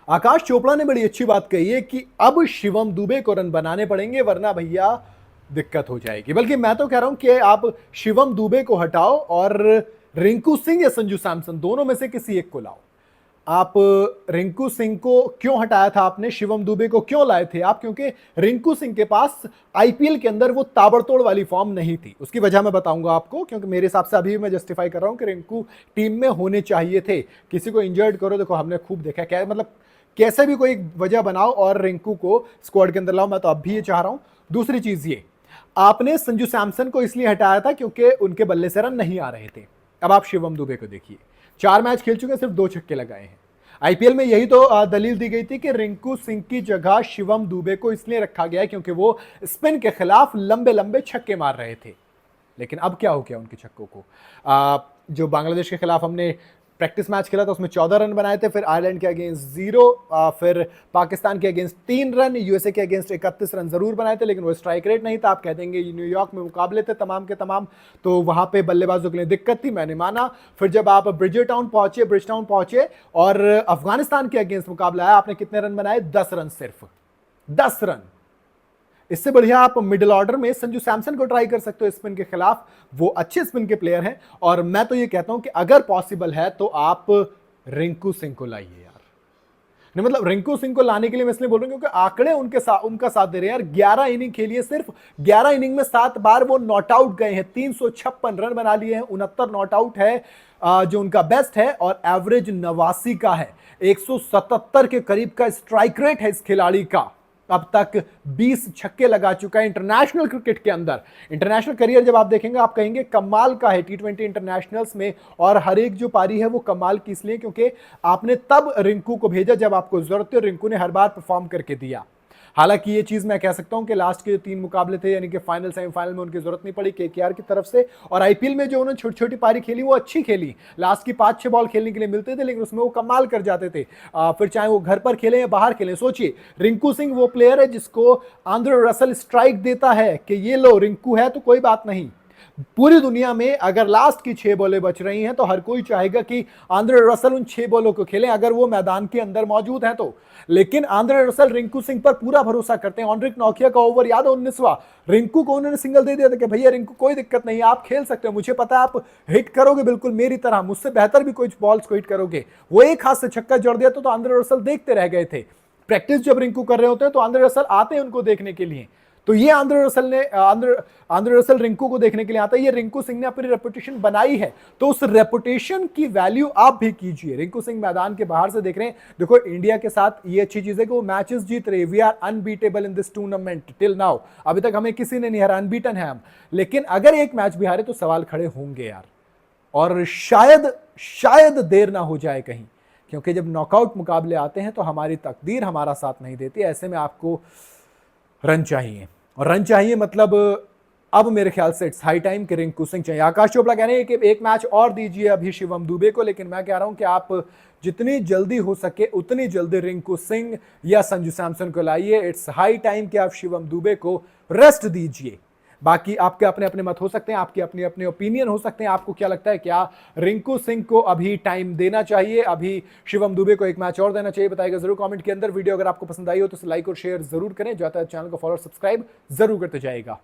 आकाश चोपड़ा ने बड़ी अच्छी बात कही है कि अब शिवम दुबे को रन बनाने पड़ेंगे वरना भैया दिक्कत हो जाएगी। बल्कि मैं तो कह रहा हूं कि आप शिवम दुबे को हटाओ और रिंकू सिंह या संजू सैमसन दोनों में से किसी एक को लाओ। आप रिंकू सिंह को क्यों हटाया था आपने, शिवम दुबे को क्यों लाए थे आप? क्योंकि रिंकू सिंह के पास आईपीएल के अंदर वो ताबड़तोड़ वाली फॉर्म नहीं थी। उसकी वजह मैं बताऊंगा आपको, क्योंकि मेरे हिसाब से अभी मैं जस्टिफाई कर रहा हूं कि रिंकू टीम में होने चाहिए थे। किसी को इंजर्ड करो, देखो हमने खूब देखा क्या मतलब, कैसे भी कोई वजह बनाओ और रिंकू को स्क्वाड के अंदर लाओ। मैं तो अब भी ये चाह रहा हूं। दूसरी चीज ये, आपने संजू सैमसन को इसलिए हटाया था क्योंकि उनके बल्ले से रन नहीं आ रहे थे। अब आप शिवम दुबे को देखिए, 4 मैच खेल चुके, सिर्फ 2 छक्के लगाए हैं। आईपीएल में यही तो दलील दी गई थी कि रिंकू सिंह की जगह शिवम दुबे को इसलिए रखा गया है क्योंकि वो स्पिन के खिलाफ लंबे लंबे छक्के मार रहे थे। लेकिन अब क्या हो गया उनके छक्कों को? जो बांग्लादेश के खिलाफ हमने प्रैक्टिस मैच खेला था उसमें 14 रन बनाए थे, फिर आयरलैंड के अगेंस्ट 0, फिर पाकिस्तान के अगेंस्ट 3 रन, यूएसए के अगेंस्ट 31 रन जरूर बनाए थे, लेकिन वो स्ट्राइक रेट नहीं था। आप कह देंगे न्यूयॉर्क में मुकाबले थे तमाम के तमाम, तो वहां पे बल्लेबाजों के लिए दिक्कत थी, मैंने माना। फिर जब आप ब्रिज टाउन पहुंचे और अफगानिस्तान के अगेंस्ट मुकाबला आया, आपने कितने रन बनाए? 10 रन, सिर्फ 10 रन। इससे बढ़िया आप मिडिल ऑर्डर में संजू सैमसन को ट्राई कर सकते हो स्पिन के खिलाफ। वो अच्छे स्पिन के प्लेयर हैं और मैं तो ये कहता हूं कि अगर पॉसिबल है तो आप रिंकू सिंह को लाइए यार। नहीं मतलब रिंकू सिंह को लाने के लिए मैं इसलिए बोल रहा हूं क्योंकि आंकड़े उनका साथ दे रहे हैं यार। 11 इनिंग खेली है, सिर्फ 11 इनिंग में 7 बार वो नॉट आउट गए हैं, 356 रन बना लिए हैं, 69 नॉट आउट है जो उनका बेस्ट है, और एवरेज 89 का है। 177 के करीब का स्ट्राइक रेट है इस खिलाड़ी का। अब तक 20 छक्के लगा चुका है इंटरनेशनल क्रिकेट के अंदर। इंटरनेशनल करियर जब आप देखेंगे आप कहेंगे कमाल का है टी20 इंटरनेशनल्स में, और हर एक जो पारी है वो कमाल की इसलिए क्योंकि आपने तब रिंकू को भेजा जब आपको जरूरत थी, और रिंकू ने हर बार परफॉर्म करके दिया। हालांकि ये चीज मैं कह सकता हूं कि लास्ट के जो 3 मुकाबले थे, यानी कि फाइनल सेमीफाइनल में उनकी जरूरत नहीं पड़ी केकेआर की तरफ से, और आईपीएल में जो उन्होंने छोटी छोटी पारी खेली वो अच्छी खेली। लास्ट की 5-6 बॉल खेलने के लिए मिलते थे, लेकिन उसमें वो कमाल कर जाते थे। फिर चाहे वो घर पर खेले या बाहर खेले। सोचिए, रिंकू सिंह वो प्लेयर है जिसको आंद्रे रसल स्ट्राइक देता है कि ये लो रिंकू है तो कोई बात नहीं। पूरी दुनिया में अगर लास्ट की 6 बॉलें बच रही हैं तो हर कोई चाहेगा कि आंद्रे रसल उन 6 बॉलों को खेलें अगर वो मैदान के अंदर मौजूद हैं तो। लेकिन आंद्रे रसल रिंकू सिंह पर पूरा भरोसा करते हैं। ऑनरिक नोकिया का ओवर याद है 19वां, रिंकू को उन्होंने सिंगल दे दिया था कि भैया रिंकू कोई दिक्कत नहीं, आप खेल सकते हो, मुझे पता है आप हिट करोगे बिल्कुल मेरी तरह, मुझसे बेहतर भी कोई बॉल्स को हिट करोगे। वो एक हाथ से छक्का जड़ दिया तो आंद्रे रसल देखते रह गए थे। प्रैक्टिस जब रिंकू कर रहे होते हैं तो आंद्रे रसल आते हैं उनको देखने के लिए। तो ये आंद्रे रसल रिंकू को देखने के लिए आता है। ये रिंकू सिंह ने अपनी रेपुटेशन बनाई है, तो उस रेपुटेशन की वैल्यू आप भी कीजिए। रिंकू सिंह मैदान के बाहर से देख रहे हैं, देखो इंडिया के साथ ये अच्छी चीज है कि वो मैचेस जीत रहे हैं। We are unbeatable in this tournament till now, अभी तक हमें किसी ने नहीं हरा, अनबीटन है हम। लेकिन अगर एक मैच भी हारे तो सवाल खड़े होंगे यार, और शायद देर ना हो जाए कहीं, क्योंकि जब नॉकआउट मुकाबले आते हैं तो हमारी तकदीर हमारा साथ नहीं देती। ऐसे में आपको रन चाहिए, और रन चाहिए मतलब अब मेरे ख्याल से इट्स हाई टाइम कि रिंकू सिंह चाहिए। आकाश चोपड़ा कह रहे हैं कि एक मैच और दीजिए अभी शिवम दुबे को, लेकिन मैं कह रहा हूं कि आप जितनी जल्दी हो सके उतनी जल्दी रिंकू सिंह या संजू सैमसन को लाइए। इट्स हाई टाइम कि आप शिवम दुबे को रेस्ट दीजिए। बाकी आपके अपने अपने मत हो सकते हैं, आपके अपने अपने ओपिनियन हो सकते हैं। आपको क्या लगता है, क्या रिंकू सिंह को अभी टाइम देना चाहिए, अभी शिवम दुबे को एक मैच और देना चाहिए? बताइएगा जरूर कमेंट के अंदर। वीडियो अगर आपको पसंद आई हो तो लाइक और शेयर जरूर करें। जो आता है चैनल को फॉलो और सब्सक्राइब जरूर करते जाइएगा।